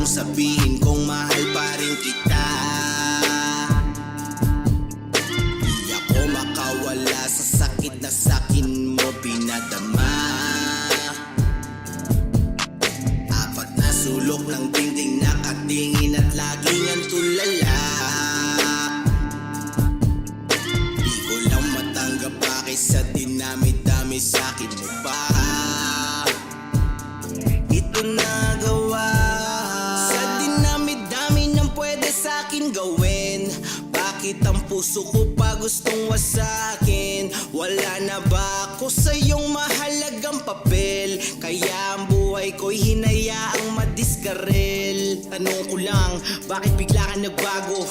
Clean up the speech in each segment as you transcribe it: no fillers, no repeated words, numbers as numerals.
sabihin kong mahal pa rin kita. Di ako makawala sa sakit na sakin mo pinadama. Apat na sulok ng dingding nakatingin at laging ang tulala. Di ko lang matanggap bakit sa dinami-dami sakin mo pa ito nagawa. Sa dinami-dami ng pwede sakin gawin, bakit ang puso ko pa gustong wasakin? Wala na ba ako sa iyong mahalagang papel? Kaya ang buhay ko'y hinayaang madiskarel. Tanong ko lang, bakit bigla ka nagbago?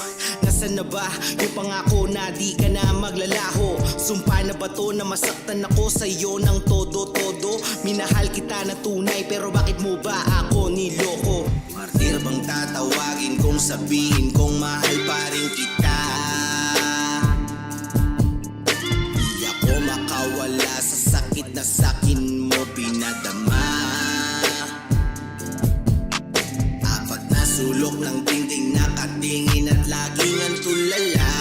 Nasaan na ba yung pangako na di ka na maglalaho? Sumpa na ba to na masaktan ako sa iyo ng todo-todo? Minahal kita na tunay pero bakit mo ba ako niloko? Martir bang tatawagin kung sabihin kong mahal pa rin kita? Di ako makawala sa sakit na sakin mo pinadama. Apat na sulok ng dingding nakatingin at laging ang tulala.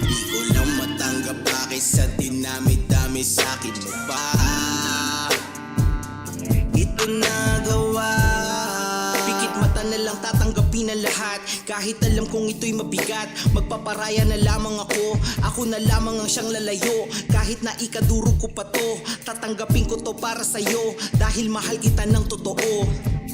Di ko lang matanggap bakit sa dinami-dami sakin mo pa ito nagawa. Pikit mata na lang tatanggapin ang lahat, kahit alam kong ito'y mabigat. Magpaparaya na lamang ako na lamang ang siyang lalayo. Kahit na ikadurog ko pa to, tatanggapin ko to para sa'yo, dahil mahal kita ng totoo.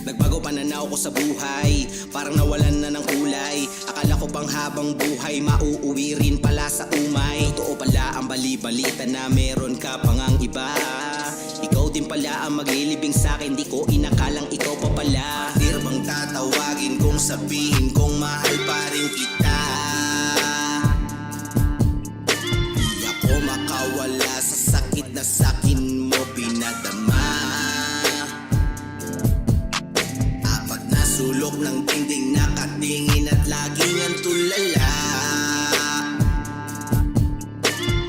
Nagbago pananaw ko sa buhay, parang nawalan na ng kulay. Akala ko pang habang buhay mauuwi rin pala sa umay. Totoo pala ang bali-balita na meron ka pang ang iba. Ikaw din pala ang maglilibing sa'kin, di ko inakalang ikaw pa pala. Martir bang tatawagin kung sabihin kong mahal pa rin kita? Di ako makawala sa sakit na sakin mo pinadama. Apat na sulok ng dingding nakatingin at laging ang tulala.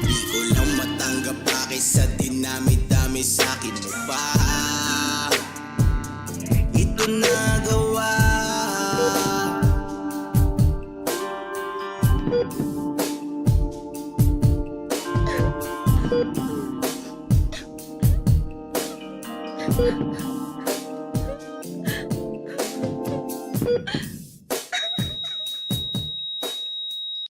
Di ko lang matanggap bakit sa dinami-dami sakin mo pa ito nagawa. Ha ha ha.